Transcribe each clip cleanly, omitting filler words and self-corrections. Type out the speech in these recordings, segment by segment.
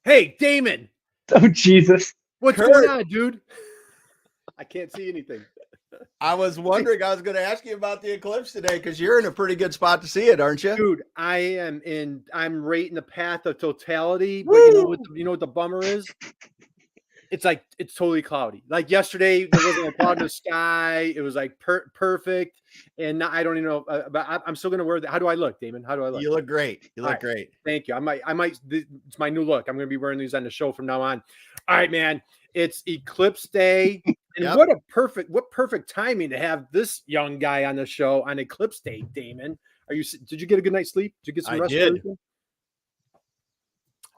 Hey, Damon, Oh, Jesus. what's Kurt. going on, dude? I can't see anything. I was wondering, I was going to ask you about the eclipse today because you're in a pretty good spot to see it, aren't you? Dude, I'm right in the path of totality, but Woo! you know what the bummer is? It's like it's totally cloudy. Like yesterday, there wasn't a cloud in the sky. It was like perfect, and now, I don't even know. But I'm still gonna wear that. How do I look, Damon? How do I look? You look great. You All look right. great. Thank you. It's my new look. I'm gonna be wearing these on the show from now on. All right, man. It's Eclipse Day, and Yep. what perfect timing to have this young guy on the show on Eclipse Day, Damon. Did you get a good night's sleep? Did you get some I rest? did.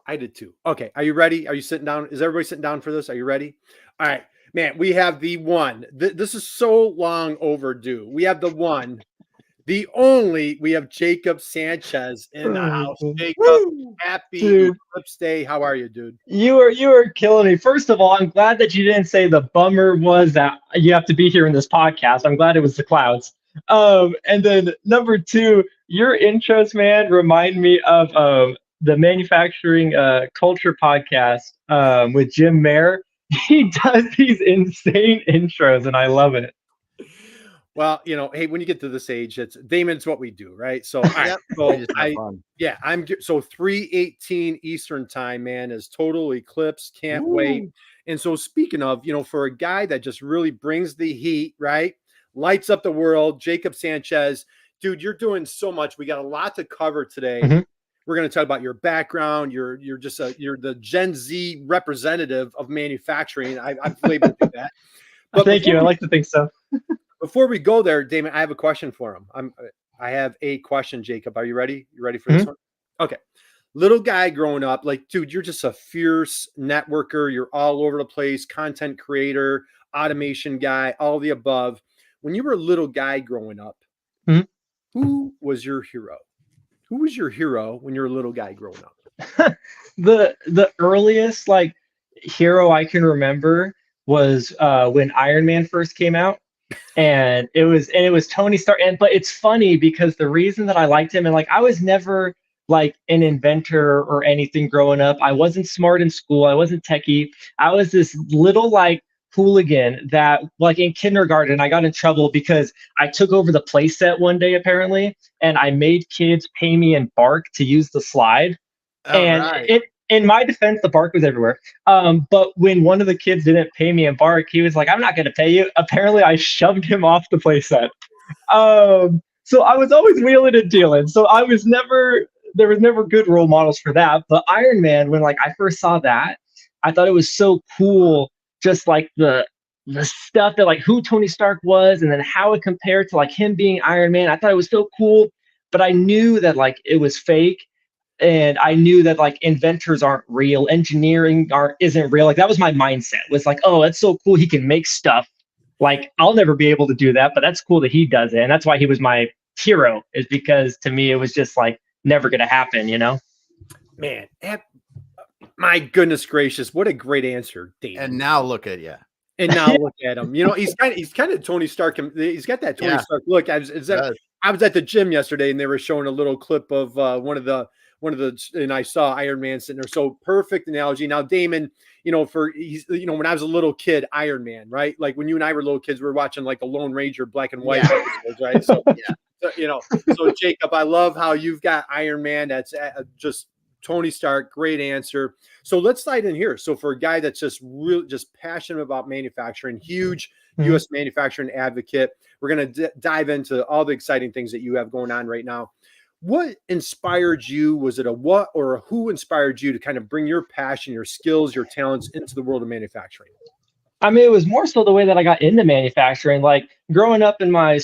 I did too. Okay. Are you ready? Are you sitting down? Is everybody sitting down for this? Are you ready? All right, man. We have the one. This is so long overdue. We have the one, the only. We have Jacob Sanchez in the house. Jacob, Woo! happy Dude. Eclipse Day. How are you, dude? You are killing me. First of all, I'm glad that you didn't say the bummer was that you have to be here in this podcast. I'm glad it was the clouds. And then number two, your intros, man, remind me of the manufacturing culture podcast with Jim Mayer. He does these insane intros, and I love it. Well, hey, when you get to this age, Damon's what we do, right? So, all right, Yep. so We just have fun. yeah, so 3:18 Eastern time, man, is total eclipse. Can't wait. And so, speaking of, for a guy that just really brings the heat, right? Lights up the world, Jacob Sanchez, dude, you're doing so much. We got a lot to cover today. Mhm. We're going to talk about your background. You're you're the Gen Z representative of manufacturing. I've labeled you that. But Thank you. I like to think so. before we go there, Damon, I have a question for him. I have a question, Jacob. Are you ready? You ready for this one? Okay. Little guy growing up, like, dude, you're just a fierce networker. You're all over the place, content creator, automation guy, all the above. When you were a little guy growing up, Mhm. who was your hero? Who was your hero when you were a little guy growing up? The earliest like hero I can remember was when Iron Man first came out. And it was Tony Stark. But it's funny because the reason that I liked him, and like I was never like an inventor or anything growing up. I wasn't smart in school. I wasn't techie. I was this little like hooligan that like in kindergarten I got in trouble because I took over the play set one day apparently, and I made kids pay me in bark to use the slide. And right. it in my defense, the bark was everywhere. But when one of the kids didn't pay me in bark, he was like, "I'm not going to pay you." Apparently, I shoved him off the playset. So I was always wheeling and dealing. So there was never good role models for that. But Iron Man, when like I first saw that, I thought it was so cool. Just like the stuff that like who Tony Stark was, and then how it compared to like him being Iron Man. I thought it was so cool. But I knew that like it was fake, and I knew that like inventors aren't real, engineering isn't real. Like that was my mindset. Was like, oh, that's so cool. He can make stuff. Like I'll never be able to do that, but that's cool that he does it, and that's why he was my hero. Is because to me it was just like never gonna happen, you know? Man, my goodness gracious, what a great answer, Dave. And now look at you. And now look at him. He's kind of Tony Stark. He's got that Tony Stark look. I was at the gym yesterday, and they were showing a little clip of one of the, and I saw Iron Man sitting there. So perfect analogy. Now, Damon, when I was a little kid, Iron Man, right? Like when you and I were little kids, we were watching like the Lone Ranger black and white episodes, right? So, so Jacob, I love how you've got Iron Man. That's just Tony Stark. Great answer. So let's slide in here. So for a guy that's just passionate about manufacturing, huge U.S. manufacturing advocate, we're going to dive into all the exciting things that you have going on right now. What inspired you? Was it a what or a who inspired you to kind of bring your passion, your skills, your talents into the world of manufacturing? I mean, it was more so the way that I got into manufacturing. Like growing up in my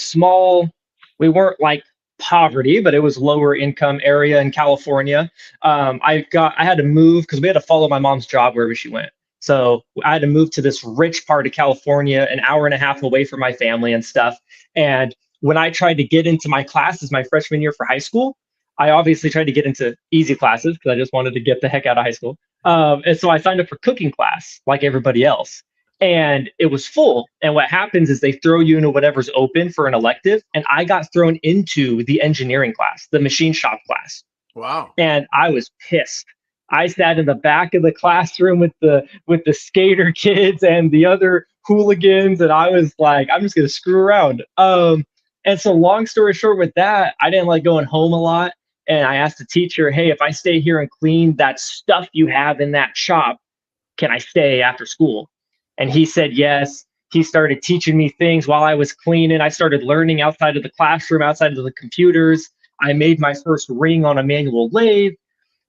we weren't like poverty, but it was lower income area in California. I had to move because we had to follow my mom's job wherever she went. So I had to move to this rich part of California, an hour and a half away from my family and stuff. And when I tried to get into my classes my freshman year for high school, I obviously tried to get into easy classes because I just wanted to get the heck out of high school. And so I signed up for cooking class like everybody else. And it was full. And what happens is they throw you into whatever's open for an elective. And I got thrown into the engineering class, the machine shop class. Wow. And I was pissed. I sat in the back of the classroom with the skater kids and the other hooligans, and I was like, I'm just gonna screw around. And so long story short with that, I didn't like going home a lot. And I asked the teacher, hey, if I stay here and clean that stuff you have in that shop, can I stay after school? And he said yes. He started teaching me things while I was cleaning. I started learning outside of the classroom, outside of the computers. I made my first ring on a manual lathe.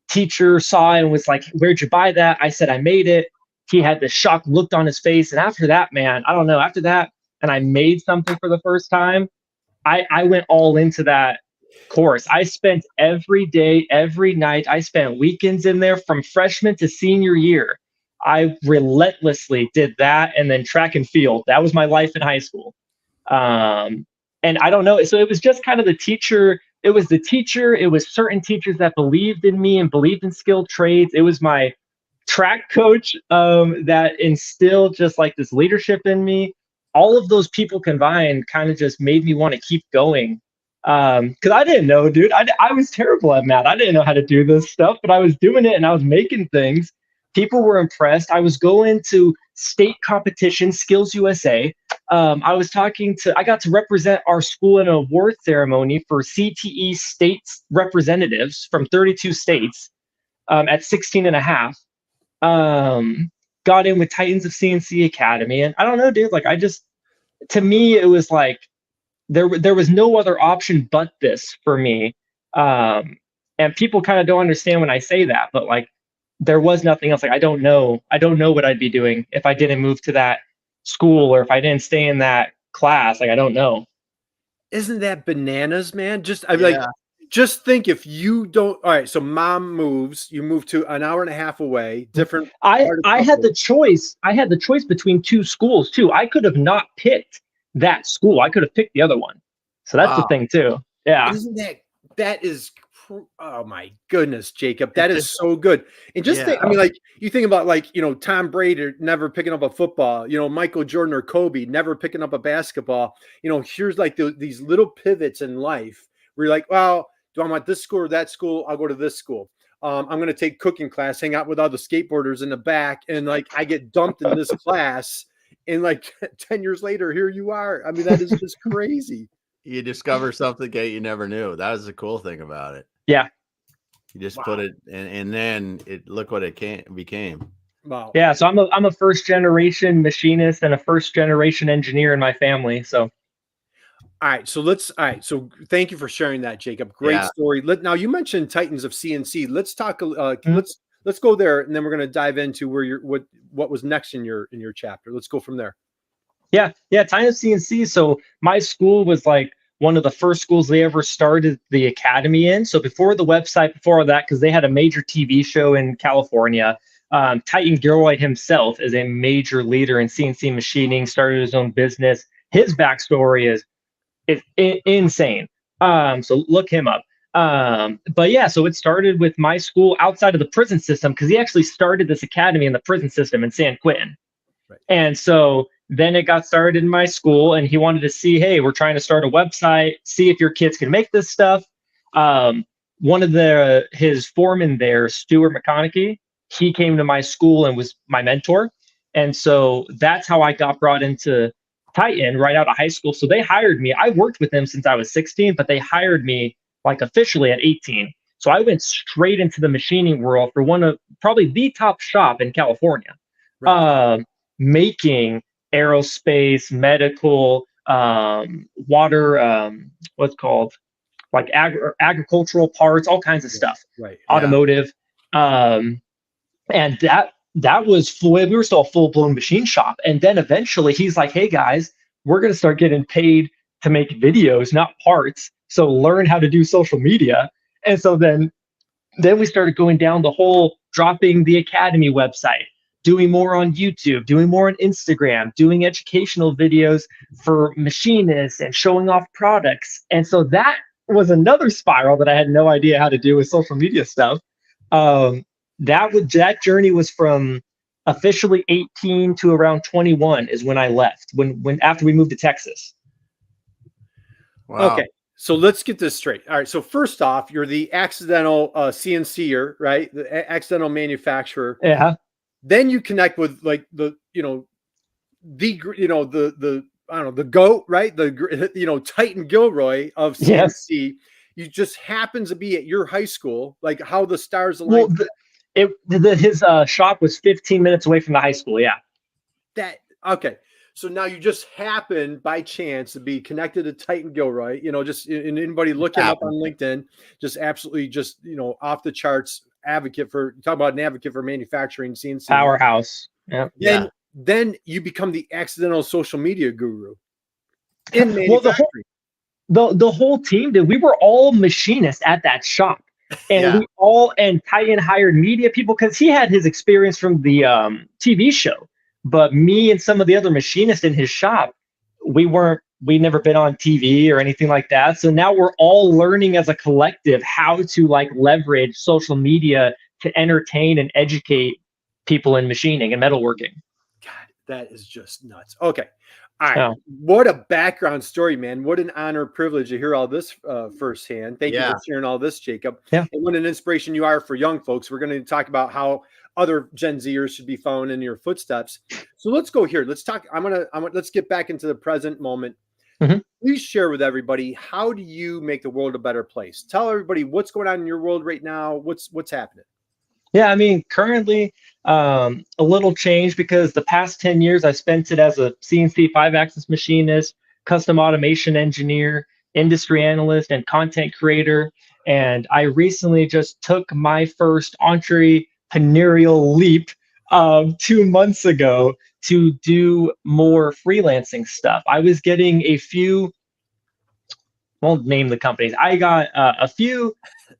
Teacher saw it and was like, where'd you buy that? I said, I made it. He had this shocked look on his face. And after that, man, I don't know, after that, and I made something for the first time, I went all into that course. I spent every day, every night, I spent weekends in there from freshman to senior year. I relentlessly did that, and then track and field. That was my life in high school. And I don't know. So it was just kind of the teacher. It was the teacher. It was certain teachers that believed in me and believed in skilled trades. It was my track coach that instilled just like this leadership in me. All of those people combined kind of just made me want to keep going. Because I didn't know, dude. I was terrible at math. I didn't know how to do this stuff, but I was doing it and I was making things. People were impressed. I was going to state competition, Skills USA. I got to represent our school in an award ceremony for CTE states representatives from 32 states at 16 and a half. Got in with Titans of CNC Academy. And I don't know, dude, like to me, it was like, there was no other option but this for me. And people kind of don't understand when I say that, but like, there was nothing else. Like, I don't know what I'd be doing if I didn't move to that school or if I didn't stay in that class. Like, I don't know. Isn't that bananas, man? Just think if you don't. All right, so mom moves, you move to an hour and a half away, different. I had the choice. I had the choice between two schools too. I could have not picked that school. I could have picked the other one. So that's the thing too. Yeah. Isn't that is, oh my goodness, Jacob, that is so good. And just think, I mean, like you think about like, Tom Brady never picking up a football, Michael Jordan or Kobe never picking up a basketball. Here's like these little pivots in life where you're like, well, do I want this school or that school? I'll go to this school. I'm going to take cooking class, hang out with all the skateboarders in the back. And like, I get dumped in this class and like 10 years later, here you are. I mean, that is just crazy. You discover something that you never knew. That was the cool thing about it. Yeah. You just put it and then look what it became. Wow. Yeah. So I'm a first generation machinist and a first generation engineer in my family. So. All right. So thank you for sharing that, Jacob. Great story. Now you mentioned Titans of CNC. Let's talk, let's go there. And then we're going to dive into what was next in your chapter. Let's go from there. Yeah. Titans of CNC. So my school was like one of the first schools they ever started the academy in. So before the website, before all that, because they had a major TV show in California, Titan Gilroy himself is a major leader in CNC machining, started his own business. His backstory is insane. So look him up. But yeah, so it started with my school outside of the prison system because he actually started this academy in the prison system in San Quentin. Right. And so then it got started in my school and he wanted to see, hey, we're trying to start a website, see if your kids can make this stuff. One of his foremen there, Stuart McConaughey, he came to my school and was my mentor. And so that's how I got brought into Titan right out of high school. So they hired me. I worked with them since I was 16, but they hired me like officially at 18. So I went straight into the machining world for one of probably the top shop in California, making aerospace, medical, water, what's called like agricultural parts, all kinds of stuff, automotive. And that was full. We were still a full-blown machine shop. And then eventually he's like, hey guys, we're going to start getting paid to make videos, not parts. So learn how to do social media. And so then we started going down the whole dropping the academy website, doing more on YouTube, doing more on Instagram, doing educational videos for machinists and showing off products. And so that was another spiral that I had no idea how to do with social media stuff. That journey was from officially 18 to around 21 is when I left, when after we moved to Texas. Wow. Okay. So let's get this straight. All right. So first off, you're the accidental CNCer, right? The accidental manufacturer. Yeah. Then you connect with like the I don't know, the GOAT, right? The Titan Gilroy of CNC. Yes. You just happens to be at your high school, like how the stars align. Well, his shop was 15 minutes away from the high school. Yeah. Okay. So now you just happen by chance to be connected to Titan Gilroy, just and anybody looking up on LinkedIn, just absolutely off the charts talk about an advocate for manufacturing CNC. Powerhouse. Yeah. Then you become the accidental social media guru in manufacturing. Well, the whole team did. We were all machinists at that shop. And and Titan hired media people because he had his experience from the TV show. But me and some of the other machinists in his shop, we'd never been on TV or anything like that. So now we're all learning as a collective how to leverage social media to entertain and educate people in machining and metalworking. God, that is just nuts. Okay. All right. What a background story, man. What an honor, privilege to hear all this firsthand. Thank you for sharing all this, Jacob. Yeah. And what an inspiration you are for young folks. We're going to talk about how other Gen Zers should be following in your footsteps. So let's go here. Let's talk. Let's get back into the present moment. Mm-hmm. Please share with everybody, how do you make the world a better place? Tell everybody what's going on in your world right now. What's happening? Yeah, I mean, currently a little change because the past 10 years I spent it as a CNC 5-axis machinist, custom automation engineer, industry analyst, and content creator. And I recently just took my first entrepreneurial leap 2 months ago to do more freelancing stuff. I was getting won't name the companies. I got a few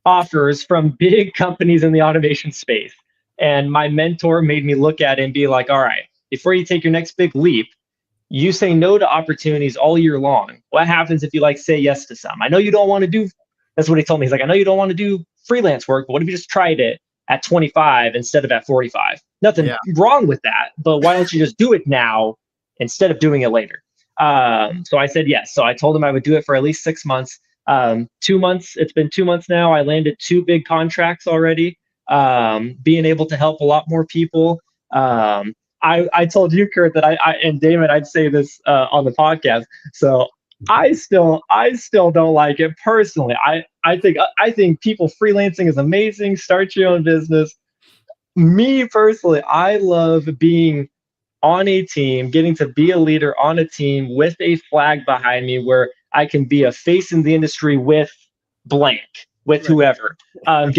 offers from big companies in the automation space. And my mentor made me look at it and be like, all right, before you take your next big leap, you say no to opportunities all year long. What happens if you say yes to some? I know you don't want to do, that's what he told me. He's like, I know you don't want to do freelance work, but what if you just tried it at 25 instead of at 45? Nothing wrong with that, but why don't you just do it now instead of doing it later? So I said yes. So I told him I would do it for at least 6 months. 2 months. It's been 2 months now. I landed 2 big contracts already. Being able to help a lot more people. I told you, Kurt, that I and Damon, I'd say this on the podcast. So I still don't like it personally. I think people freelancing is amazing. Start your own business. Me personally, I love being on a team, getting to be a leader on a team with a flag behind me where I can be a face in the industry with blank, with whoever. I'm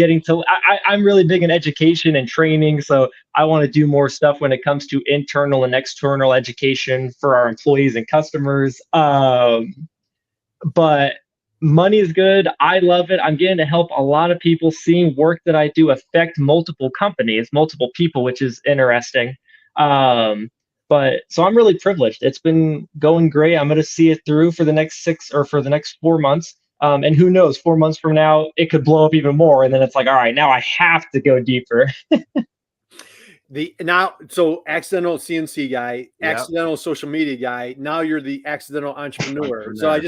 really big in education and training, so I want to do more stuff when it comes to internal and external education for our employees and customers. But money is good. I love it. I'm getting to help a lot of people, seeing work that I do affect multiple companies, multiple people, which is interesting. But so I'm really privileged. It's been going great. I'm going to see it through for the next 4 months. And who knows, 4 months from now, it could blow up even more. And then it's like, all right, now I have to go deeper. So accidental CNC guy, accidental social media guy. Now you're the accidental entrepreneur. So I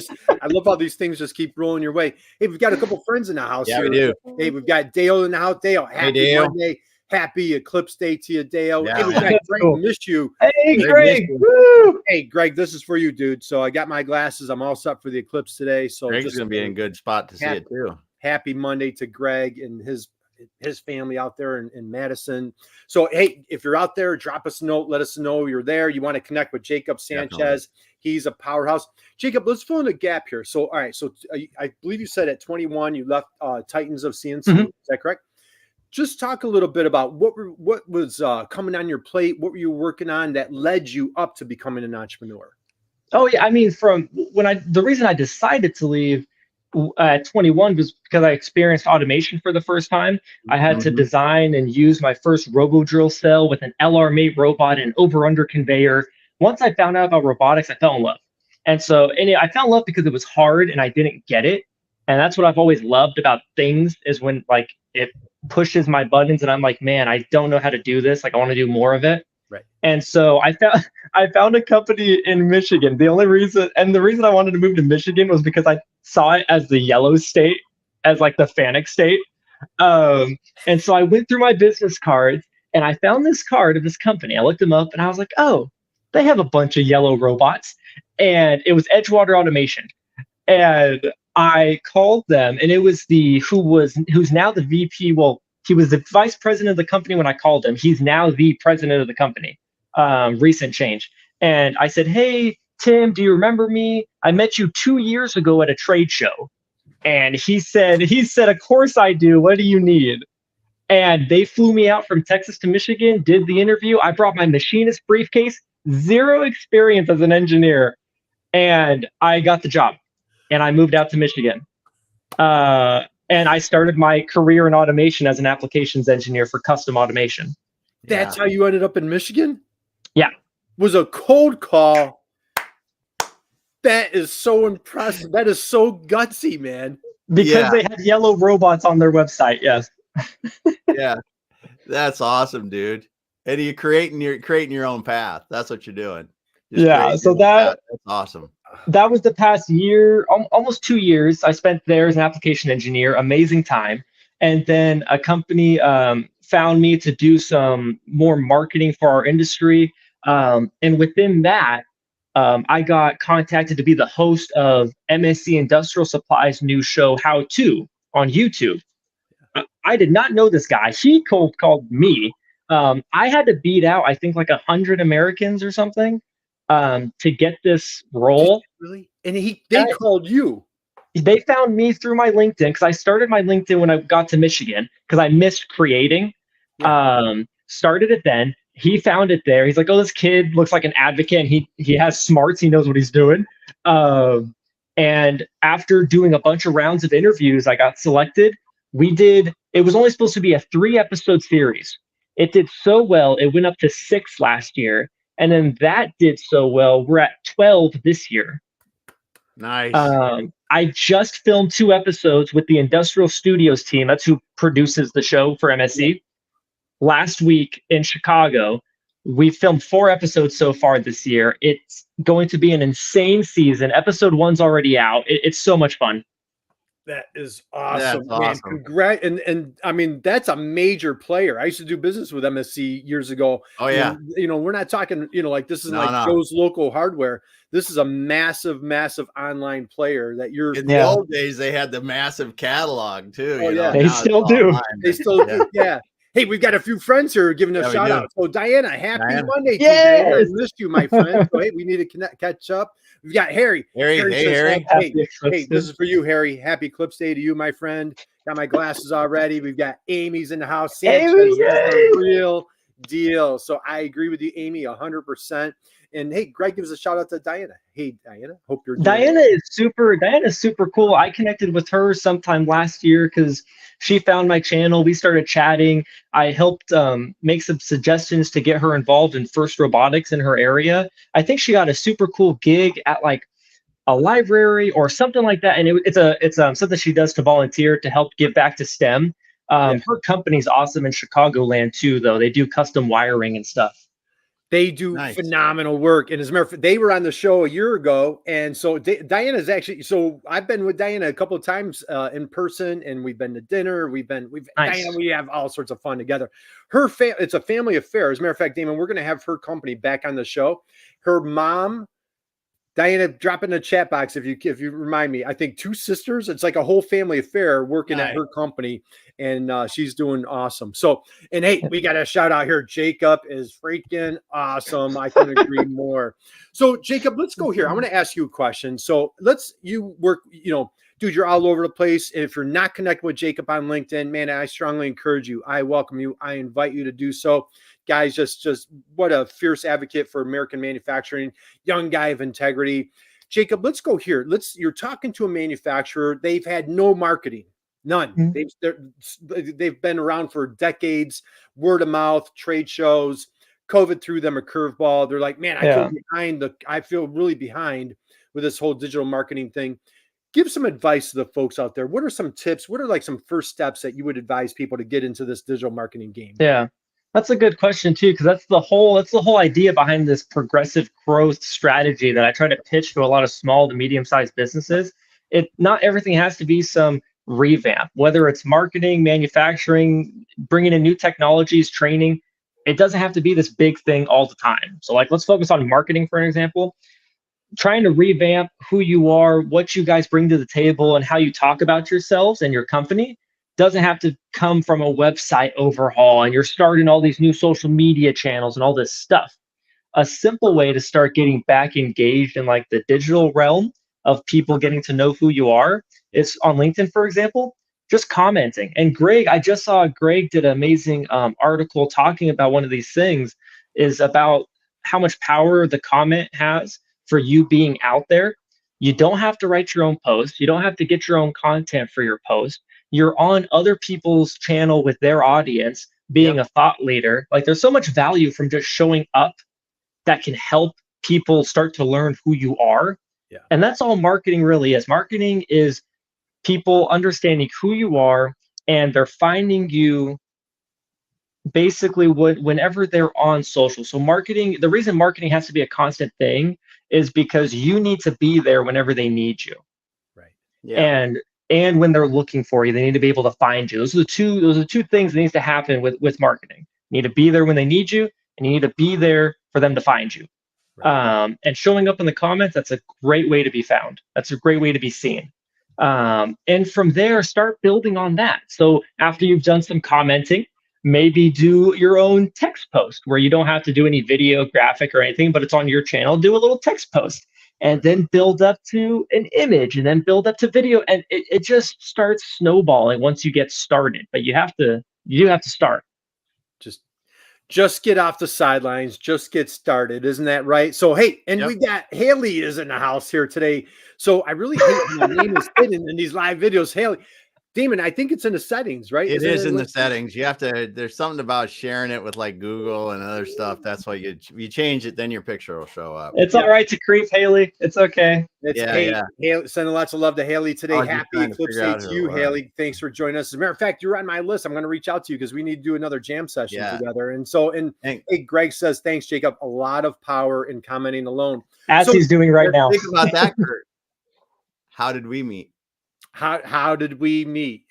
love how these things just keep rolling your way. Hey, we've got a couple friends in the house here. We do. Hey, we've got Dale in the house. Dale, happy Monday. Happy Eclipse Day to you, Dale. Yeah. Hey, we've got Greg, missed you. Hey, Greg. Woo! Hey, Greg, this is for you, dude. So I got my glasses. I'm all set for the eclipse today. So Greg's going to be in a good spot to see it too. Happy Monday to Greg and his family out there in Madison. So, hey, if you're out there, drop us a note. Let us know you're there. You want to connect with Jacob Sanchez. Definitely. He's a powerhouse. Jacob, let's fill in the gap here. So, all right. So I believe you said at 21, you left Titans of CNC. Mm-hmm. Is that correct? Just talk a little bit about what was coming on your plate. What were you working on that led you up to becoming an entrepreneur? Oh yeah, I mean, the reason I decided to leave at 21 was because I experienced automation for the first time. I had to design and use my first robo drill cell with an LR mate robot and over/under conveyor. Once I found out about robotics, I fell in love. And I fell in love because it was hard and I didn't get it. And that's what I've always loved about things, is when it pushes my buttons and I'm like, man, I don't know how to do this. I want to do more of it. Right. And so I found a company in Michigan. The reason I wanted to move to Michigan was because I saw it as the yellow state, as like the Fanic state. And so I went through my business cards and I found this card of this company. I looked them up and I was like, oh, they have a bunch of yellow robots. And it was Edgewater Automation. And I called them, and it was who's now the VP. Well, he was the vice president of the company when I called him. He's now the president of the company. Recent change. And I said, hey, Tim, do you remember me? I met you 2 years ago at a trade show. And he said, of course I do. What do you need? And they flew me out from Texas to Michigan, did the interview. I brought my machinist briefcase, 0 experience as an engineer. And I got the job. And I moved out to Michigan. And I started my career in automation as an applications engineer for custom automation. That's how you ended up in Michigan? Yeah. Was a cold call. That is so impressive. That is so gutsy, man. Because they had yellow robots on their website, yes. Yeah. That's awesome, dude. And you're creating your own path. That's what you're doing. So that's awesome. That was the past year, almost 2 years I spent there as an application engineer. Amazing time. And then a company found me to do some more marketing for our industry. And within that, I got contacted to be the host of MSC Industrial Supply's new show, How To, on YouTube. I did not know this guy. He cold called me. I had to beat out, I think, like 100 Americans or something to get this role. Really? And they called you. They found me through my LinkedIn, because I started my LinkedIn when I got to Michigan because I missed creating. Started it then. He found it there. He's like, oh, this kid looks like an advocate, and he has smarts. He knows what he's doing. And after doing a bunch of rounds of interviews, I got selected. It was only supposed to be a 3-episode series. It did so well. It went up to 6 last year. And then that did so well. We're at 12 this year. Nice. I just filmed 2 episodes with the Industrial Studios team. That's who produces the show for MSC. Last week in Chicago, we filmed 4 episodes so far this year. It's going to be an insane season. Episode 1's already out. It's so much fun. That is awesome, man. Congrats. And I mean, that's a major player. I used to do business with MSC years ago. Oh, yeah. We're not talking, like this isn't Joe's Local Hardware. This is a massive, massive online player that you're. In the old days, they had the massive catalog too. Oh, yeah. They still do. They still do. Yeah. Hey, we've got a few friends here giving a shout out. So Diana, happy Monday to you. I missed you, my friend. So, hey, we need to catch up. We've got Harry. Harry says, hey, this is for you, Harry. Happy Eclipse Day to you, my friend. Got my glasses already. We've got Amy's in the house. Sanchez is the real deal. So I agree with you, Amy, 100%. And hey, Greg gives a shout out to Diana. Hey, Diana, hope you're doing Diana's super cool. I connected with her sometime last year because she found my channel. We started chatting. I helped make some suggestions to get her involved in FIRST Robotics in her area. I think she got a super cool gig at like a library or something like that. And it's something she does to volunteer to help give back to STEM. Her company's awesome in Chicagoland too, though. They do custom wiring and stuff. They do phenomenal work. And as a matter of fact, they were on the show a year ago. And so Diana's actually, so I've been with Diana a couple of times in person, and we've been to dinner. Diana, we have all sorts of fun together. It's a family affair. As a matter of fact, Damon, we're going to have her company back on the show. Her mom, Diana, drop in the chat box if you remind me. I think 2 sisters. It's like a whole family affair working at her company, and she's doing awesome. So, and hey, we got a shout out here. Jacob is freaking awesome. I couldn't agree more. So, Jacob, let's go here. I want to ask you a question. So, you work. Dude, you're all over the place. And if you're not connected with Jacob on LinkedIn, man, I strongly encourage you. I welcome you. I invite you to do so. Guys, just what a fierce advocate for American manufacturing, young guy of integrity. Jacob, let's go here. You're talking to a manufacturer. They've had no marketing, none. Mm-hmm. They've been around for decades, word of mouth, trade shows. COVID threw them a curveball. They're like, man, I feel really behind with this whole digital marketing thing. Give some advice to the folks out there. What are some tips? What are like some first steps that you would advise people to get into this digital marketing game? Yeah. That's a good question too, because that's the whole idea behind this progressive growth strategy that I try to pitch to a lot of small to medium-sized businesses. It not everything has to be some revamp, whether it's marketing, manufacturing, bringing in new technologies, training. It doesn't have to be this big thing all the time. So like, let's focus on marketing for an example. Trying to revamp who you are, what you guys bring to the table, and how you talk about yourselves and your company doesn't have to come from a website overhaul and you're starting all these new social media channels and all this stuff. A simple way to start getting back engaged in like the digital realm of people getting to know who you are is on LinkedIn, for example, just commenting. And Greg, I just saw Greg did an amazing article talking about one of these things, is about how much power the comment has for you being out there. You don't have to write your own post. You don't have to get your own content for your post. You're on other people's channel with their audience, being a thought leader. Like, there's so much value from just showing up that can help people start to learn who you are. Yeah. And that's all marketing really is. Marketing is people understanding who you are, and they're finding you basically whenever they're on social. So marketing, the reason marketing has to be a constant thing is because you need to be there whenever they need you. Right. Yeah. And when they're looking for you, they need to be able to find you. Those are the two things that needs to happen with marketing. You need to be there when they need you, and you need to be there for them to find you. Right. And showing up in the comments, that's a great way to be found. That's a great way to be seen. And from there, start building on that. So after you've done some commenting, maybe do your own text post where you don't have to do any video, graphic, or anything, but it's on your channel. Do a little text post, and then build up to an image, and then build up to video. And it just starts snowballing once you get started. But you do have to start. Just get off the sidelines, just get started. Isn't that right? So, hey, and we got Haley is in the house here today. So I really hate when my name is hidden in these live videos. Haley, Damon, I think it's in the settings, right? It is in the settings. You have to, there's something about sharing it with like Google and other stuff. That's why you change it, then your picture will show up. It's all right to creep, Haley. It's okay. It's Haley, sending lots of love to Haley today. Happy Eclipse Day to you, Haley. Thanks for joining us. As a matter of fact, you're on my list. I'm going to reach out to you because we need to do another jam session together. And so, hey, Greg says, thanks, Jacob. A lot of power in commenting alone. As he's doing right now. Think about that, Kurt. How did we meet? How did we meet?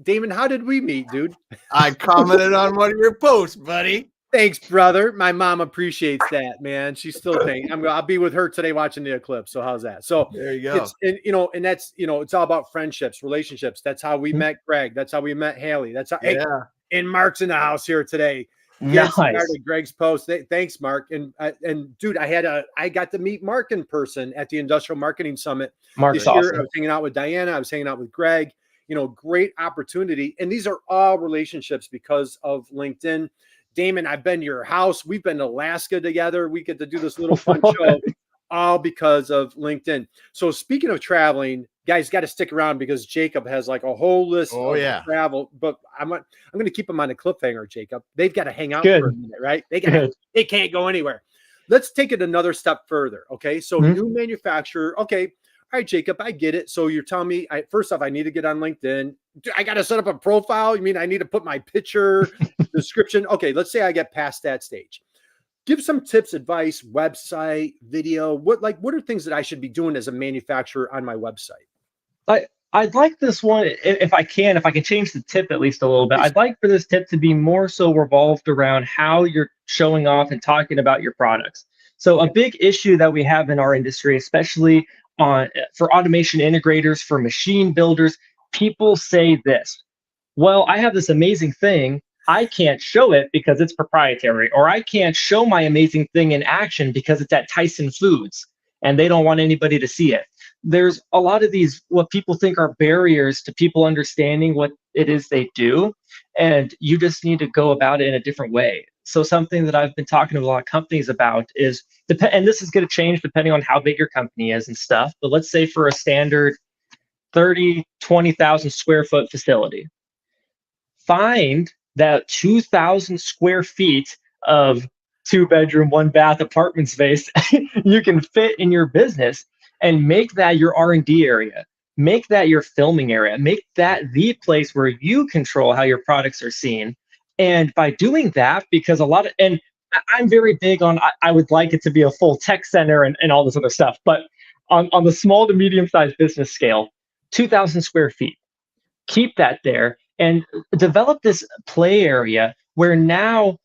Damon, how did we meet, dude? I commented on one of your posts, buddy. Thanks, brother. My mom appreciates that, man. She's still thinking. I'll be with her today watching the eclipse. So how's that? So there you go. And that's, it's all about friendships, relationships. That's how we met Greg. That's how we met Haley. That's how. Hey, and Mark's in the house here today. Nice. Started Greg's post. Thanks, Mark. And dude, I got to meet Mark in person at the Industrial Marketing Summit this year. Awesome. I was hanging out with Diana. I was hanging out with Greg. Great opportunity. And these are all relationships because of LinkedIn. Damon, I've been to your house. We've been to Alaska together. We get to do this little fun show, all because of LinkedIn. So speaking of traveling, guys, got to stick around because Jacob has like a whole list of travel. But I'm going to keep them on a cliffhanger, Jacob. They've got to hang out for a minute, right? They can't go anywhere. Let's take it another step further. Okay, so new manufacturer. Okay, all right, Jacob, I get it. So you're telling me, first off, I need to get on LinkedIn. I got to set up a profile. You mean I need to put my picture, description? Okay, let's say I get past that stage. Give some tips, advice, website, video. What are things that I should be doing as a manufacturer on my website? I'd like this one, if I can change the tip at least a little bit. I'd like for this tip to be more so revolved around how you're showing off and talking about your products. So a big issue that we have in our industry, especially for automation integrators, for machine builders, people say this: well, I have this amazing thing. I can't show it because it's proprietary, or I can't show my amazing thing in action because it's at Tyson Foods and they don't want anybody to see it. There's a lot of these, what people think are barriers to people understanding what it is they do. And you just need to go about it in a different way. So something that I've been talking to a lot of companies about is, and this is going to change depending on how big your company is and stuff, but let's say for a standard 20,000 square foot facility, find that 2,000 square feet of 2-bedroom, 1-bath apartment space you can fit in your business, and make that your R&D area. Make that your filming area. Make that the place where you control how your products are seen. And by doing that, because and I'm very big on, I would like it to be a full tech center and all this other stuff, but on the small to medium sized business scale, 2,000 square feet, keep that there and develop this play area where now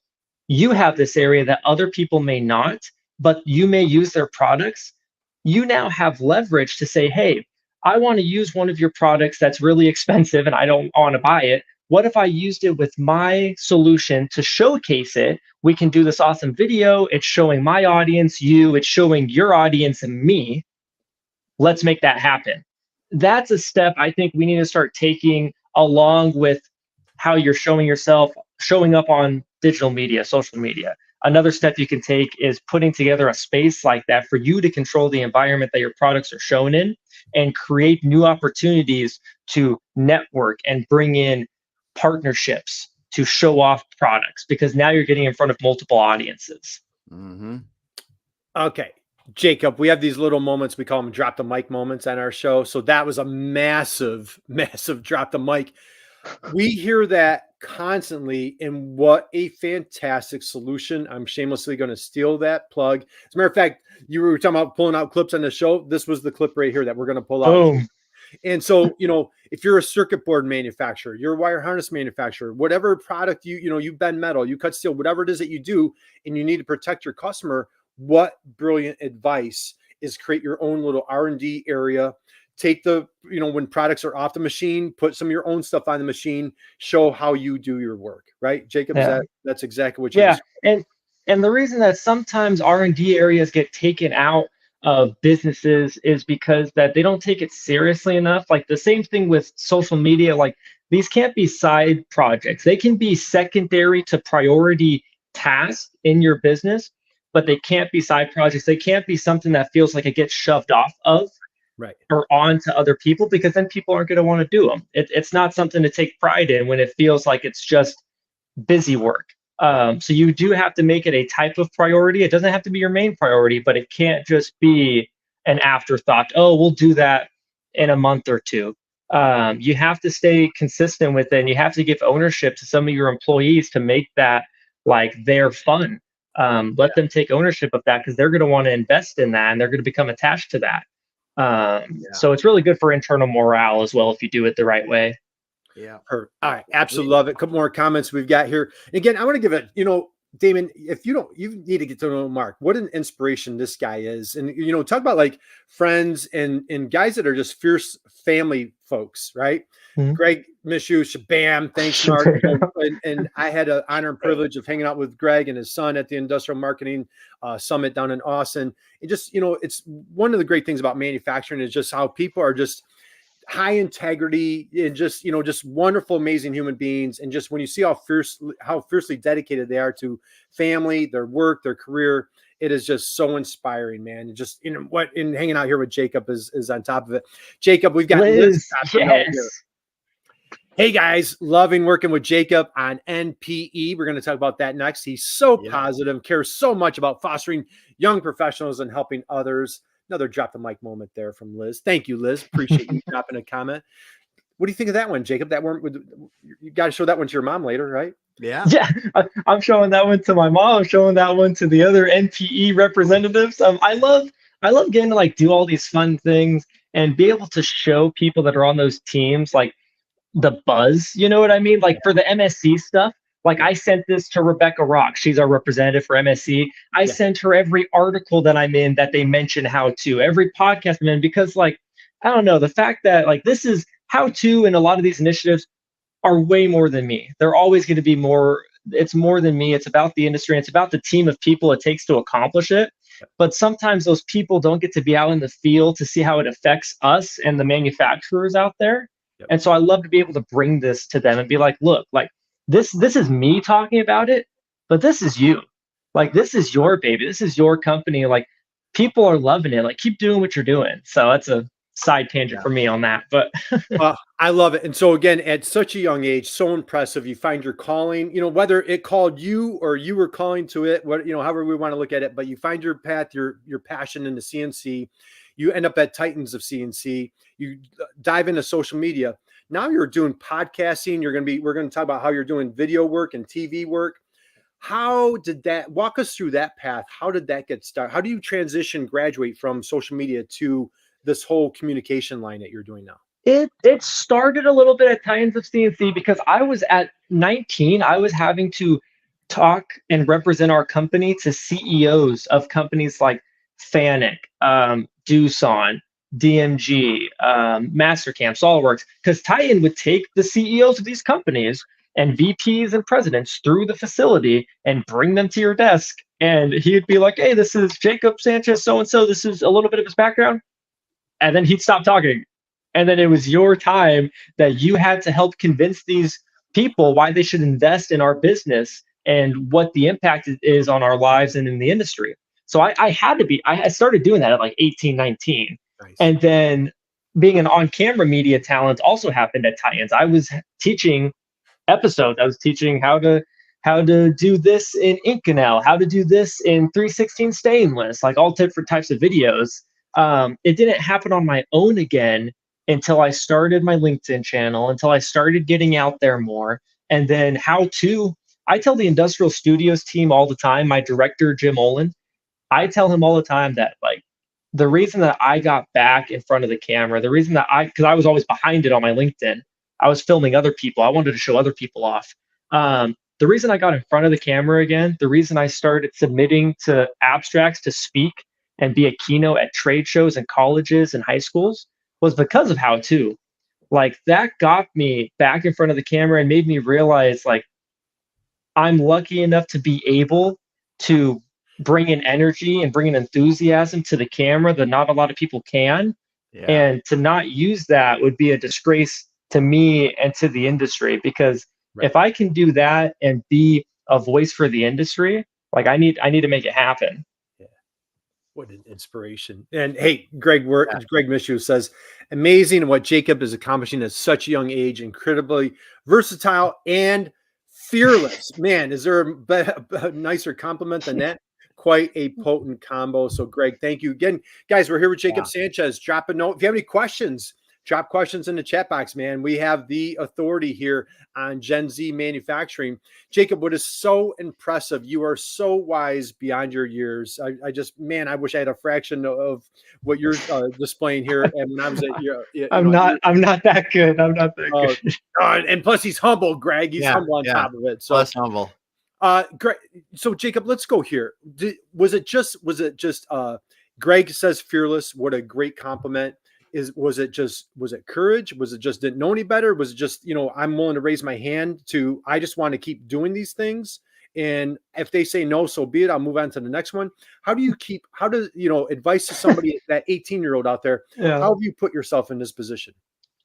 you have this area that other people may not, but you may use their products. You now have leverage to say, hey, I want to use one of your products that's really expensive and I don't want to buy it. What if I used it with my solution to showcase it? We can do this awesome video. It's showing my audience, you, it's showing your audience and me. Let's make that happen. That's a step I think we need to start taking along with how you're showing yourself, showing up on digital media, social media. Another step you can take is putting together a space like that for you to control the environment that your products are shown in and create new opportunities to network and bring in partnerships to show off products, because now you're getting in front of multiple audiences. Mm-hmm. Okay. Jacob, we have these little moments, we call them drop the mic moments on our show. So that was a massive, massive drop the mic. We hear that constantly, and what a fantastic solution. I'm shamelessly going to steal that plug. As a matter of fact, you were talking about pulling out clips on the show. This was the clip right here that we're going to pull out. Boom. And so, if you're a circuit board manufacturer, you're a wire harness manufacturer, whatever product you bend metal, you cut steel, whatever it is that you do, and you need to protect your customer, what brilliant advice is create your own little R&D area. Take when products are off the machine, put some of your own stuff on the machine, show how you do your work, right? Jacob, that's exactly what you're saying. And the reason that sometimes R&D areas get taken out of businesses is because that they don't take it seriously enough. Like the same thing with social media, like these can't be side projects. They can be secondary to priority tasks in your business, but they can't be side projects. They can't be something that feels like it gets shoved off of or on to other people, because then people aren't going to want to do them. It's not something to take pride in when it feels like it's just busy work. So you do have to make it a type of priority. It doesn't have to be your main priority, but it can't just be an afterthought. Oh, we'll do that in a month or two. You have to stay consistent with it, and you have to give ownership to some of your employees to make that like their fun. Let them take ownership of that, because they're going to want to invest in that and they're going to become attached to that. So it's really good for internal morale as well if you do it the right way. Yeah. All right. Absolutely love it. A couple more comments we've got here. And again, I want to give it, Damon, if you need to get to know Mark, what an inspiration this guy is. And, talk about like friends and guys that are just fierce family folks, right? Mm-hmm. Greg, miss you. Shabam. Thanks, Mark. and I had an honor and privilege of hanging out with Greg and his son at the Industrial Marketing Summit down in Austin. It just, it's one of the great things about manufacturing is just how people are just high integrity and just wonderful, amazing human beings. And just when you see how fiercely dedicated they are to family, their work, their career, it is just so inspiring, man. Just hanging out here with Jacob is on top of it. Jacob, we've got Liz. Yes. Hey guys, loving working with Jacob on NPE. We're going to talk about that next. He's so positive, cares so much about fostering young professionals and helping others. Another drop the mic moment there from Liz. Thank you, Liz. Appreciate you dropping a comment. What do you think of that one, Jacob? You got to show that one to your mom later, right? Yeah. I'm showing that one to my mom. I'm showing that one to the other NPE representatives. I love getting to like do all these fun things and be able to show people that are on those teams like the buzz. You know what I mean? Like for the MSC stuff. Like I sent this to Rebecca Rock. She's our representative for MSC. I sent her every article that I'm in that they mention how to, every podcast I'm in, because like, I don't know, the fact that like this is how to, and a lot of these initiatives are way more than me. They're always going to be more. It's more than me. It's about the industry. It's about the team of people it takes to accomplish it. But sometimes those people don't get to be out in the field to see how it affects us and the manufacturers out there. And so I love to be able to bring this to them and be like, look, like, this is me talking about it, but this is you. Like, this is your baby. This is your company. Like, people are loving it. Like, keep doing what you're doing. So that's a side tangent for me on that. But I love it. And so again, at such a young age, so impressive. You find your calling, whether it called you or you were calling to it, however we want to look at it, but you find your path, your passion in the CNC. You end up at Titans of CNC. You dive into social media. Now you're doing podcasting. We're going to talk about how you're doing video work and TV work. How did that, walk us through that path? How did that get started? How do you graduate from social media to this whole communication line that you're doing now? It started a little bit at Titans of CNC because I was at 19. I was having to talk and represent our company to CEOs of companies like Fanuc, Doosan, DMG, Mastercam, SolidWorks, because Titan would take the CEOs of these companies and VPs and presidents through the facility and bring them to your desk. And he'd be like, hey, this is Jacob Sanchez, so-and-so. This is a little bit of his background. And then he'd stop talking. And then it was your time that you had to help convince these people why they should invest in our business and what the impact is on our lives and in the industry. So I started doing that at like 18, 19. Nice. And then being an on-camera media talent also happened at Titans. I was teaching episodes. I was teaching how to do this in Inconel, how to do this in 316 stainless, like all different types of videos. It didn't happen on my own again until I started my LinkedIn channel, until I started getting out there more. And then I tell the Industrial Studios team all the time, my director, Jim Olin, I tell him all the time that like the reason that I got back in front of the camera, the reason that because I was always behind it on my LinkedIn, I was filming other people. I wanted to show other people off. The reason I got in front of the camera again, the reason I started submitting to abstracts to speak and be a keynote at trade shows and colleges and high schools was because of how to. Like that got me back in front of the camera and made me realize like I'm lucky enough to be able to bring in energy and bring in enthusiasm to the camera that not a lot of people can. Yeah. And to not use that would be a disgrace to me and to the industry, because if I can do that and be a voice for the industry, like I need to make it happen. What an inspiration. And hey, Greg Mishu says, amazing what Jacob is accomplishing at such a young age, incredibly versatile and fearless. Man, is there a nicer compliment than that? Quite a potent combo. So Greg, thank you again. Guys, we're here with Jacob Sanchez. Drop a note. If you have any questions, drop questions in the chat box, man. We have the authority here on Gen Z manufacturing. Jacob, what is so impressive, you are so wise beyond your years. I wish I had a fraction of what you're displaying here. And when I was at your, I'm not that good. I'm not that good. And plus he's humble, Greg. He's humble on top of it. So plus humble. Greg, so Jacob, let's go here. Was it just Greg says fearless? What a great compliment. Was it courage? Was it just didn't know any better? Was it just, I'm willing to raise my hand to, I just want to keep doing these things. And if they say no, so be it, I'll move on to the next one. Advice to somebody, that 18-year-old out there, how have you put yourself in this position?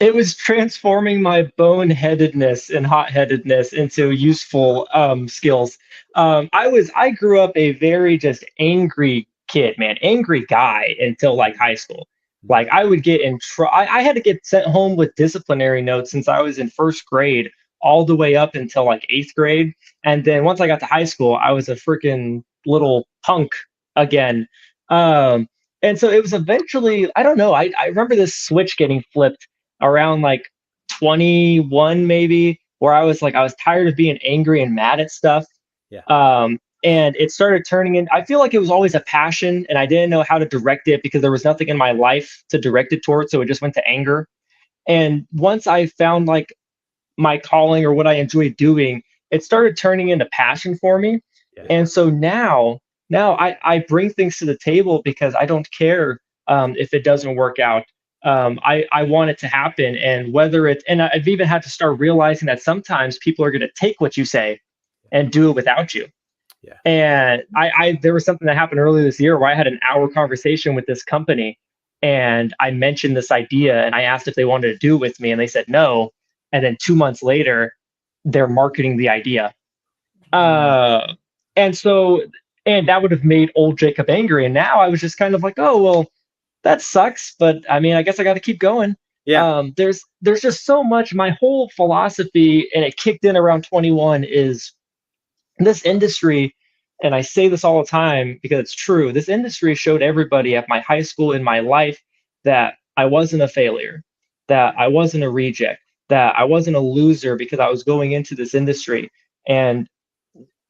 It was transforming my boneheadedness and hot-headedness into useful skills. I grew up a very just angry kid, man, angry guy until like high school. Like I would get in I had to get sent home with disciplinary notes since I was in first grade all the way up until like 8th grade. And then once I got to high school, I was a freaking little punk again. And so it was eventually, I don't know, I remember this switch getting flipped around like 21 maybe, where I was tired of being angry and mad at stuff. Yeah. And it started turning in, I feel like it was always a passion and I didn't know how to direct it because there was nothing in my life to direct it towards. So it just went to anger. And once I found like my calling or what I enjoy doing, it started turning into passion for me. Yeah. And so now I bring things to the table because I don't care if it doesn't work out. I want it to happen. And I've even had to start realizing that sometimes people are going to take what you say and do it without you. Yeah. And there was something that happened earlier this year where I had an hour conversation with this company and I mentioned this idea and I asked if they wanted to do it with me and they said no. And then 2 months later, they're marketing the idea. And that would have made old Jacob angry. And now I was just kind of like, oh, well, that sucks. But I mean, I guess I got to keep going. Yeah. There's just so much. My whole philosophy, and it kicked in around 21, is this industry, and I say this all the time because it's true, this industry showed everybody at my high school, in my life, that I wasn't a failure, that I wasn't a reject, that I wasn't a loser because I was going into this industry. And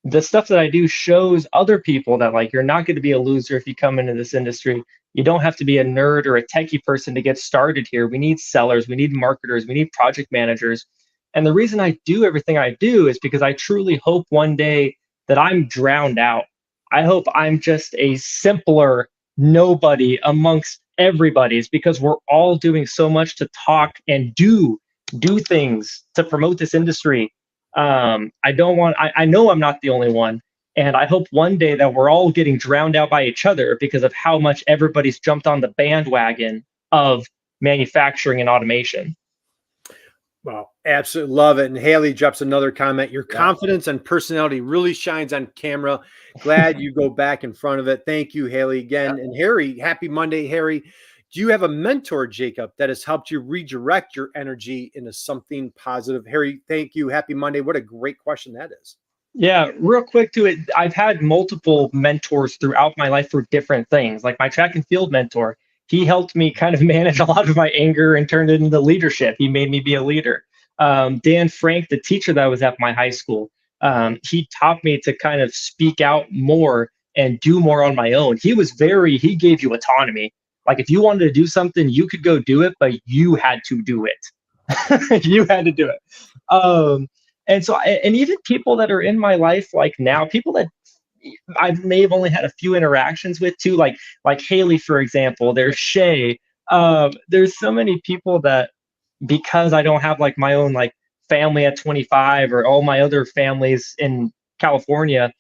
the stuff that I do shows other people that like you're not going to be a loser if you come into this industry. You don't have to be a nerd or a techie person to get started here. We need sellers, we need marketers, we need project managers. And the reason I do everything I do is because I truly hope one day that I'm drowned out. I hope I'm just a simpler nobody amongst everybody's, because we're all doing so much to talk and do things to promote this industry. I don't want, I know I'm not the only one. And I hope one day that we're all getting drowned out by each other because of how much everybody's jumped on the bandwagon of manufacturing and automation. Wow, absolutely love it. And Haley drops another comment. Your confidence and personality really shines on camera. Glad you go back in front of it. Thank you, Haley, again. And Harry, happy Monday, Harry. Do you have a mentor, Jacob, that has helped you redirect your energy into something positive? Harry, thank you. Happy Monday. What a great question that is. Yeah, real quick to it. I've had multiple mentors throughout my life for different things. Like my track and field mentor, he helped me kind of manage a lot of my anger and turned it into leadership. He made me be a leader. Dan Frank, the teacher that was at my high school, he taught me to kind of speak out more and do more on my own. He gave you autonomy. Like if you wanted to do something, you could go do it, but you had to do it. You had to do it. And so, and even people that are in my life, like now, people that I may have only had a few interactions with too, like Haley, for example, there's Shay. There's so many people that, because I don't have like my own like family at 25 or all my other families in California,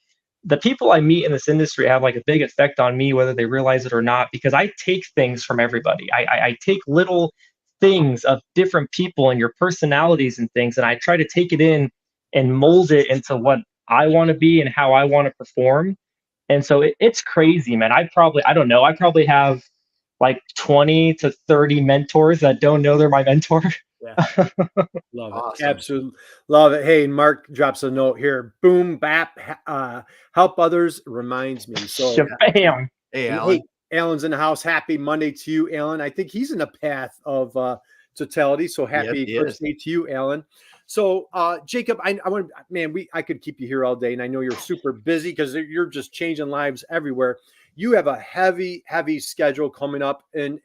the people I meet in this industry have like a big effect on me, whether they realize it or not, because I take things from everybody. I take little things of different people and your personalities and things, and I try to take it in and mold it into what I want to be and how I want to perform. And so it's crazy, man. I probably have like 20 to 30 mentors that don't know they're my mentor. Yeah. Love it. Absolutely love it. Hey, Mark drops a note here. Boom, bap, help others reminds me. So bam. Hey, Alan. Hey, Alan's in the house. Happy Monday to you, Alan. I think he's in a path of totality. So happy birthday to you, Alan. So Jacob, I want, man, I could keep you here all day, and I know you're super busy because you're just changing lives everywhere. You have a heavy schedule coming up, and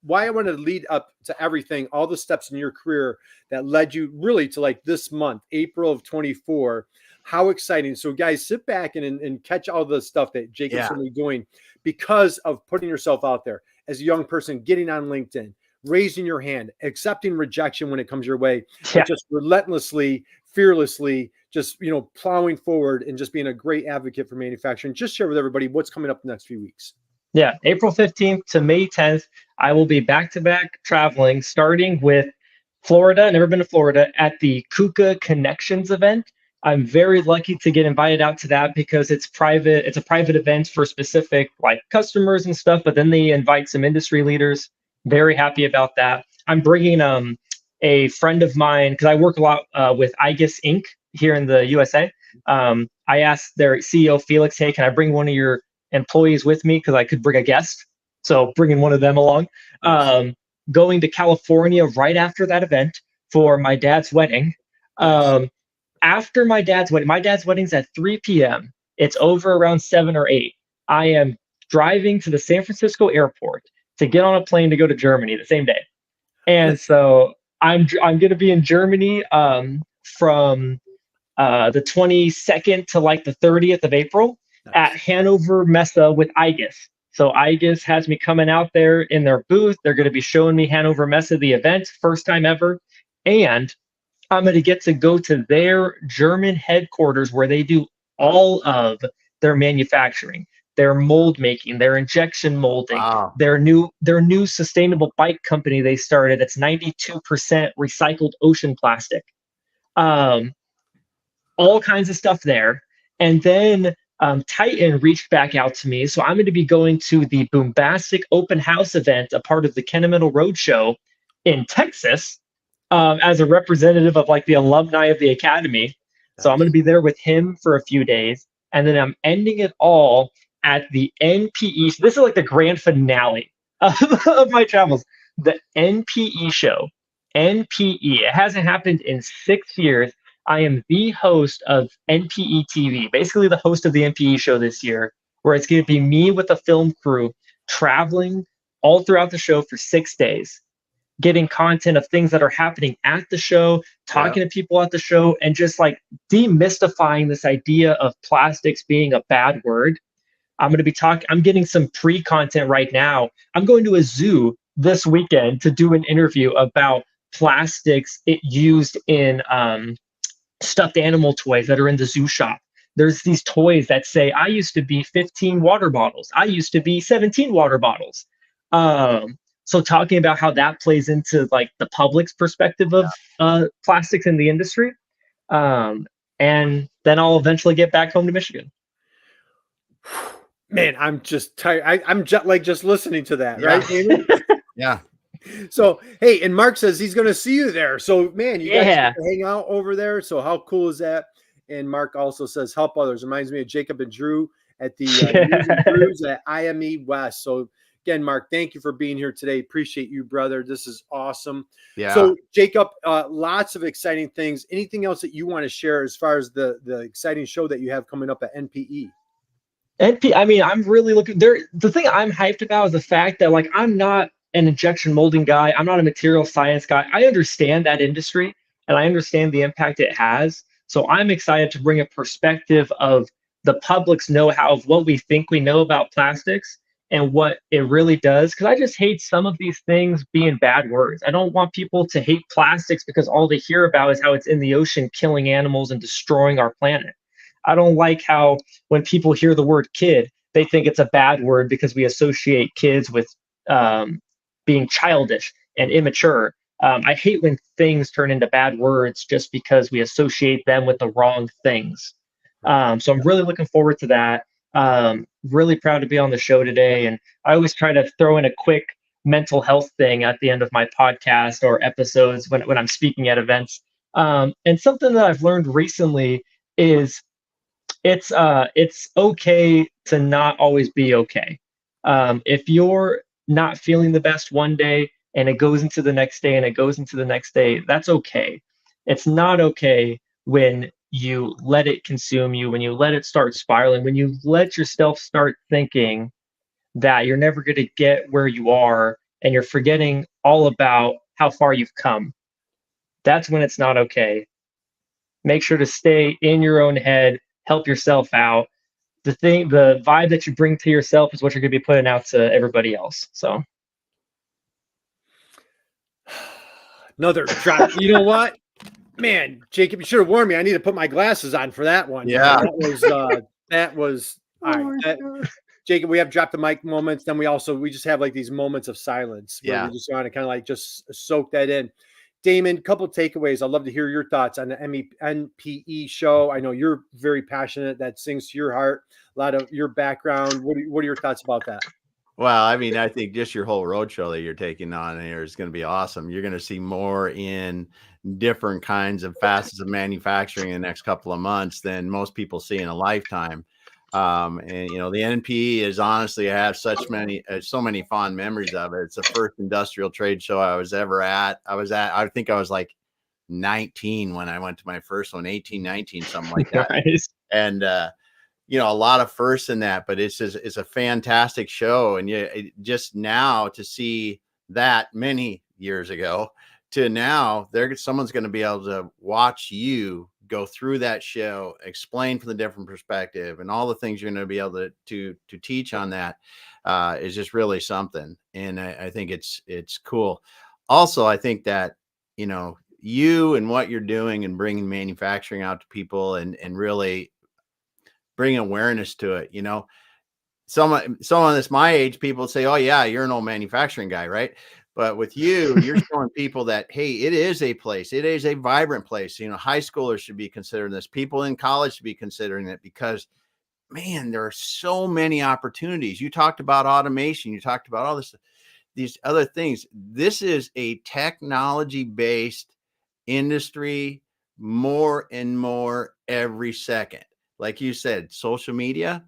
why I wanted to lead up to everything, all the steps in your career that led you really to like this month, April of 24. How exciting. So guys, sit back and catch all the stuff that Jacob's going to be doing because of putting yourself out there as a young person, getting on LinkedIn, raising your hand, accepting rejection when it comes your way, but just relentlessly, fearlessly, just, plowing forward and just being a great advocate for manufacturing. Just share with everybody what's coming up the next few weeks. Yeah, April 15th to May 10th, I will be back-to-back traveling, starting with Florida. Never been to Florida, at the KUKA Connections event. I'm very lucky to get invited out to that because it's private. It's a private event for specific like customers and stuff, but then they invite some industry leaders. Very happy about that. I'm bringing a friend of mine, because I work a lot with iGuess Inc. here in the USA. I asked their CEO, Felix, hey, can I bring one of your employees with me? Because I could bring a guest. So bringing one of them along. Going to California right after that event for my dad's wedding. After my dad's wedding's at 3 p.m. It's over around 7 or 8. I am driving to the San Francisco airport to get on a plane to go to Germany the same day. And so I'm going to be in Germany from the 22nd to like the 30th of April at Hanover Messe with iGuess. So iGuess has me coming out there in their booth. They're going to be showing me Hanover Messe, the event, first time ever. And I'm going to get to go to their German headquarters where they do all of their manufacturing, their mold making, their injection molding, their new sustainable bike company they started. It's 92% recycled ocean plastic. All kinds of stuff there. And then Titan reached back out to me. So I'm going to be going to the Boombastic Open House event, a part of the Kennemental Roadshow in Texas, as a representative of like the alumni of the Academy. So I'm going to be there with him for a few days. And then I'm ending it all at the NPE. This is like the grand finale of my travels. The NPE show NPE. It hasn't happened in 6 years. I am the host of NPE TV, basically the host of the NPE show this year, where it's going to be me with a film crew traveling all throughout the show for 6 days, getting content of things that are happening at the show, talking to people at the show, and just like demystifying this idea of plastics being a bad word. I'm getting some pre-content right now. I'm going to a zoo this weekend to do an interview about plastics it used in stuffed animal toys that are in the zoo shop. There's these toys that say, I used to be 15 water bottles. I used to be 17 water bottles. So talking about how that plays into like the public's perspective of plastics in the industry. And then I'll eventually get back home to Michigan. Man, I'm just tired. I'm jet lag just listening to that, right, David? Yeah. So, hey, and Mark says he's going to see you there. So, man, you guys get to hang out over there. So, how cool is that? And Mark also says, help others. Reminds me of Jacob and Drew at the News and Drews at IME West. So, again, Mark, thank you for being here today. Appreciate you, brother. This is awesome. Yeah. So, Jacob, lots of exciting things. Anything else that you want to share as far as the exciting show that you have coming up at NPE? I mean, I'm really looking there. The thing I'm hyped about is the fact that like I'm not an injection molding guy. I'm not a material science guy. I understand that industry and I understand the impact it has. So I'm excited to bring a perspective of the public's know-how of what we think we know about plastics and what it really does. Because I just hate some of these things being bad words. I don't want people to hate plastics because all they hear about is how it's in the ocean killing animals and destroying our planet. I don't like how when people hear the word kid, they think it's a bad word because we associate kids with being childish and immature. I hate when things turn into bad words just because we associate them with the wrong things. So I'm really looking forward to that. Really proud to be on the show today. And I always try to throw in a quick mental health thing at the end of my podcast or episodes when I'm speaking at events. And something that I've learned recently is it's okay to not always be okay. If you're not feeling the best one day and it goes into the next day and it goes into the next day, that's okay. It's not okay when you let it consume you, when you let it start spiraling, when you let yourself start thinking that you're never going to get where you are and you're forgetting all about how far you've come. That's when it's not okay. Make sure to stay in your own head, help yourself out. The vibe that you bring to yourself is what you're going to be putting out to everybody else. So another drop. You know what, man, Jacob, you should have warned me. I need to put my glasses on for that one. Yeah, that was all right. Jacob, we have drop the mic moments. Then we just have like these moments of silence where we just want to kind of like just soak that in. Damon, couple of takeaways. I'd love to hear your thoughts on the NPE show. I know you're very passionate. That sings to your heart. A lot of your background. What are your thoughts about that? Well, I mean, I think just your whole roadshow that you're taking on here is going to be awesome. You're going to see more in different kinds of facets of manufacturing in the next couple of months than most people see in a lifetime. And you know, the NPE is honestly, I have so many fond memories of it. It's the first industrial trade show I was ever at. I think I was like 19 when I went to my first one, 18, 19, something like that. Nice. And, you know, a lot of firsts in that, but it's a fantastic show. And just now to see that many years ago to now, someone's going to be able to watch you go through that show, explain from the different perspective, and all the things you're going to be able to teach on that is just really something. And I think it's cool. Also, I think that, you know, you and what you're doing and bringing manufacturing out to people and really bring awareness to it. You know, someone that's my age, people say, oh yeah, you're an old manufacturing guy, right? But with you, you're showing people that, hey, it is a place. It is a vibrant place. You know, high schoolers should be considering this. People in college should be considering it because, man, there are so many opportunities. You talked about automation. You talked about all these other things. This is a technology-based industry more and more every second. Like you said, social media.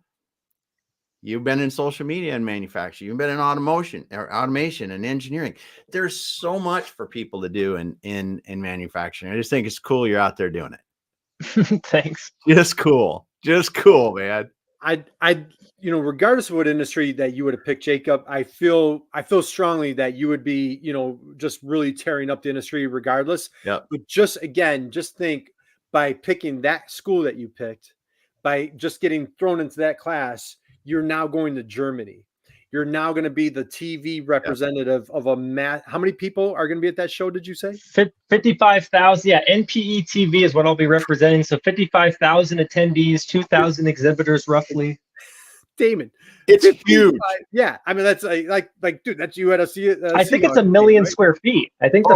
You've been in social media and manufacturing. You've been in automation and engineering. There's so much for people to do in manufacturing. I just think it's cool you're out there doing it. Thanks. Just cool, man. I regardless of what industry that you would have picked, Jacob, I feel strongly that you would be, just really tearing up the industry regardless. Yep. But just think, by picking that school that you picked, by just getting thrown into that class, you're now going to Germany. You're now going to be the TV representative of a how many people are going to be at that show, did you say? 55,000. Yeah, NPE TV is what I'll be representing. So 55,000 attendees, 2,000 exhibitors roughly. Damon, it's huge. Yeah, I mean, that's like, dude, that's you had to see it. I think it's 1 million square feet. I think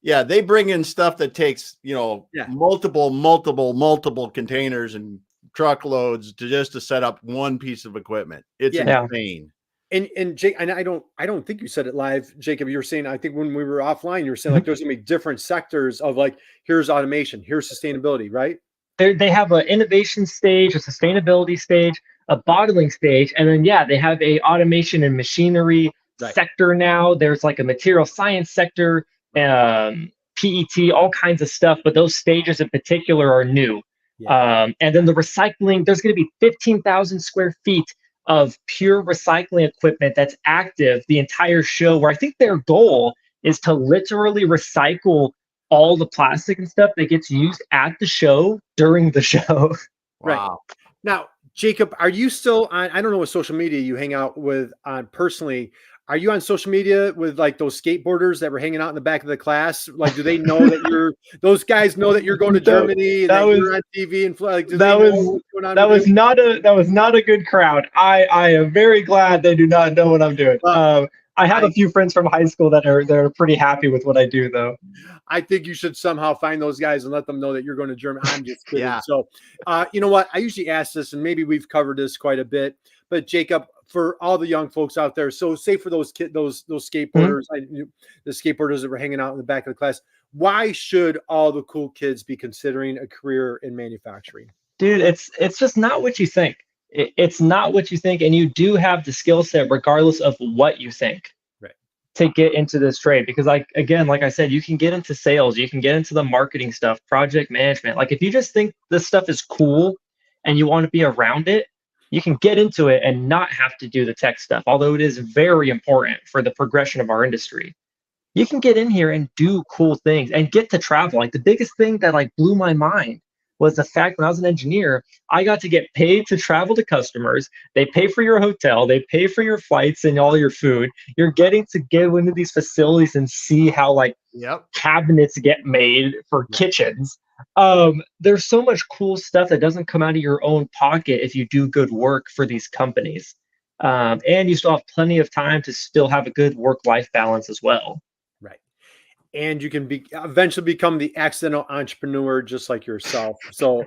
they bring in stuff that takes, multiple containers and truckloads to set up one piece of equipment. It's insane. And Jake, and I don't think you said it live, Jacob. You were saying, I think when we were offline, you were saying like there's gonna be different sectors of like, here's automation, here's sustainability, right? They have an innovation stage, a sustainability stage, a bottling stage, and then they have a automation and machinery sector now. There's like a material science sector, PET, all kinds of stuff, but those stages in particular are new. And then the recycling, there's going to be 15,000 square feet of pure recycling equipment that's active the entire show, where I think their goal is to literally recycle all the plastic and stuff that gets used at the show during the show. Right. Now, Jacob, are you still on, I don't know what social media you hang out with on personally. Are you on social media with like those skateboarders that were hanging out in the back of the class? Like, do they know that those guys know that you're going to Germany and that you're on TV and like, that was not a good crowd. I am very glad they do not know what I'm doing. I have a few friends from high school that are pretty happy with what I do, though. I think you should somehow find those guys and let them know that you're going to Germany. I'm just kidding. So, you know what? I usually ask this, and maybe we've covered this quite a bit. But Jacob, for all the young folks out there, so say for those skateboarders, the skateboarders that were hanging out in the back of the class, why should all the cool kids be considering a career in manufacturing? Dude, it's just not what you think. It's not what you think, and you do have the skill set regardless of what you think, to get into this trade. Because like I said, you can get into sales, you can get into the marketing stuff, project management. Like if you just think this stuff is cool and you want to be around it, you can get into it and not have to do the tech stuff, although it is very important for the progression of our industry. You can get in here and do cool things and get to travel. Like the biggest thing that like blew my mind was the fact when I was an engineer, I got to get paid to travel to customers. They pay for your hotel, they pay for your flights and all your food. You're getting to go into these facilities and see how like cabinets get made for kitchens. There's so much cool stuff that doesn't come out of your own pocket if you do good work for these companies. And you still have plenty of time to still have a good work-life balance as well. And you can eventually become the accidental entrepreneur just like yourself. So,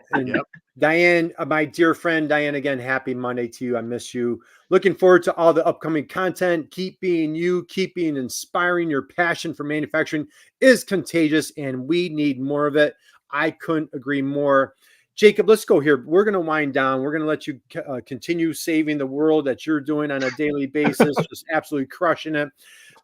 Diane, my dear friend, Diane, again, happy Monday to you. I miss you. Looking forward to all the upcoming content. Keep being you, keep being inspiring. Your passion for manufacturing is contagious, and we need more of it. I couldn't agree more. Jacob, let's go here. We're going to wind down. We're going to let you continue saving the world that you're doing on a daily basis, just absolutely crushing it.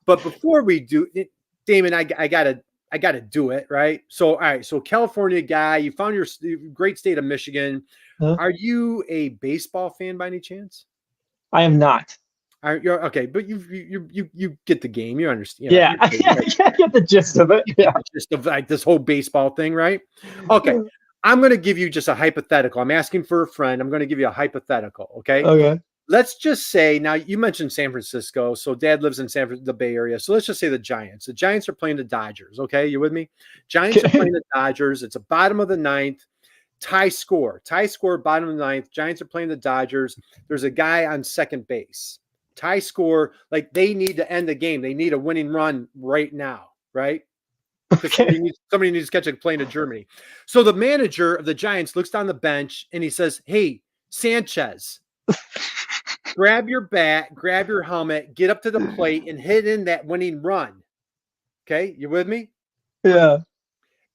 But before we do it, Damon, I gotta do it, right? So, all right. So, California guy, you found your great state of Michigan. Are you a baseball fan by any chance? I am not. You're okay, but you get the game. You understand? Yeah, I get the gist of it. Yeah, the gist of like this whole baseball thing, right? Okay, I'm gonna give you just a hypothetical. I'm asking for a friend. I'm gonna give you a hypothetical. Okay. Okay. Let's just say, now you mentioned San Francisco. So dad lives in the Bay Area. So let's just say the Giants. The Giants are playing the Dodgers. Okay. You with me? Giants are playing the Dodgers. It's a bottom of the ninth. Tie score, bottom of the ninth. Giants are playing the Dodgers. There's a guy on second base. Tie score. Like they need to end the game. They need a winning run right now. Right. Okay. Somebody needs to catch a plane to Germany. So the manager of the Giants looks down the bench and he says, "Hey, Sanchez, grab your bat, grab your helmet, get up to the plate and hit in that winning run." Okay. You with me? Yeah.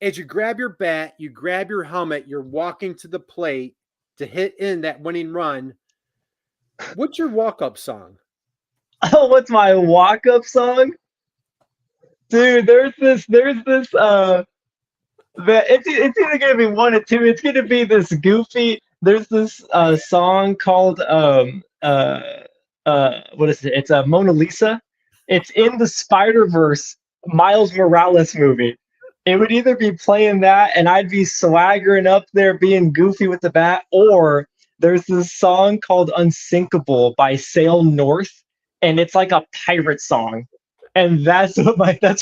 As you grab your bat, you grab your helmet, you're walking to the plate to hit in that winning run. What's your walk-up song? Oh, what's my walk-up song? Dude, it's either gonna be one or two. It's gonna be this goofy. There's this song called what is it? It's a Mona Lisa. It's in the Spider-Verse Miles Morales movie. It would either be playing that and I'd be swaggering up there being goofy with the bat, or there's this song called Unsinkable by Sail North, and it's like a pirate song. And that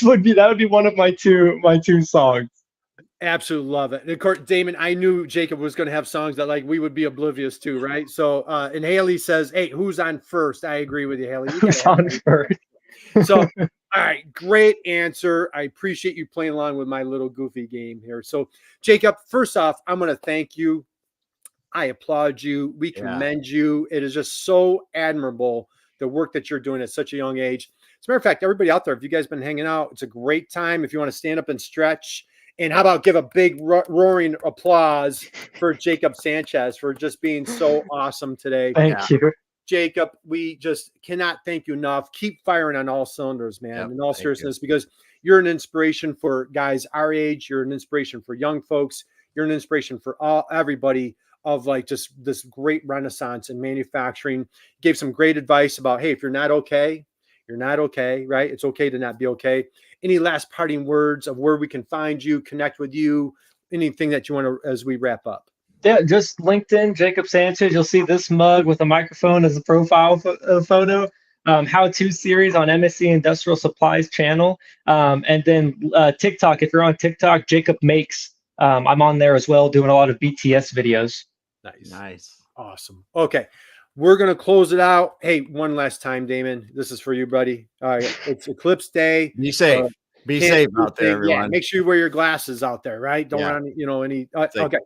would be one of my two songs. Absolutely love it. And of course, Damon, I knew Jacob was going to have songs that like we would be oblivious to, right? So, and Haley says, "Hey, who's on first?" I agree with you, Haley. Who's on first? So, all right, great answer. I appreciate you playing along with my little goofy game here. So, Jacob, first off, I'm going to thank you. I applaud you. We commend you. It is just so admirable the work that you're doing at such a young age. As a matter of fact, everybody out there, if you guys been hanging out, it's a great time. If you want to stand up and stretch. And how about give a big roaring applause for Jacob Sanchez for just being so awesome today. Thank you. Jacob, we just cannot thank you enough. Keep firing on all cylinders, man, in all seriousness, because you're an inspiration for guys our age. You're an inspiration for young folks. You're an inspiration for everybody of like just this great renaissance in manufacturing. You gave some great advice about, hey, if you're not okay, you're not okay, right? It's okay to not be okay. Any last parting words of where we can find you, connect with you, anything that you want to, as we wrap up? Yeah, just LinkedIn, Jacob Sanchez. You'll see this mug with a microphone as a profile photo. How-to series on MSC Industrial Supplies channel. And then TikTok, if you're on TikTok, Jacob Makes. I'm on there as well, doing a lot of BTS videos. Nice. Awesome. Okay. We're going to close it out. Hey, one last time, Damon. This is for you, buddy. All right. It's Eclipse Day. Be safe. Be safe out there, everyone. Yeah, make sure you wear your glasses out there, right? Don't run, any. Okay.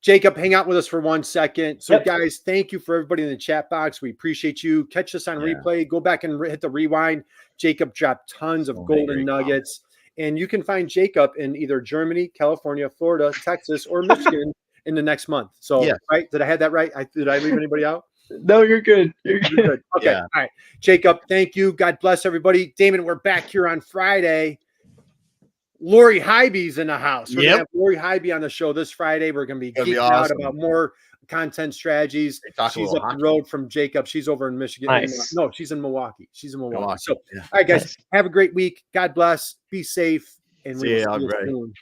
Jacob, hang out with us for 1 second. So, guys, thank you for everybody in the chat box. We appreciate you. Catch us on replay. Go back and hit the rewind. Jacob dropped tons of golden nuggets. And you can find Jacob in either Germany, California, Florida, Texas, or Michigan in the next month. So, right? Did I have that right? Did I leave anybody out? No, you're good. You're good. Okay. All right. Jacob, thank you. God bless everybody. Damon, we're back here on Friday. Lori Hybe's in the house. We're going to have Lori Hybe on the show this Friday. We're going to be geeking out about more content strategies. She's up the road from Jacob. She's over in Michigan. Nice. No, she's in Milwaukee. So, all right, guys, have a great week. God bless. Be safe. And we'll see you soon.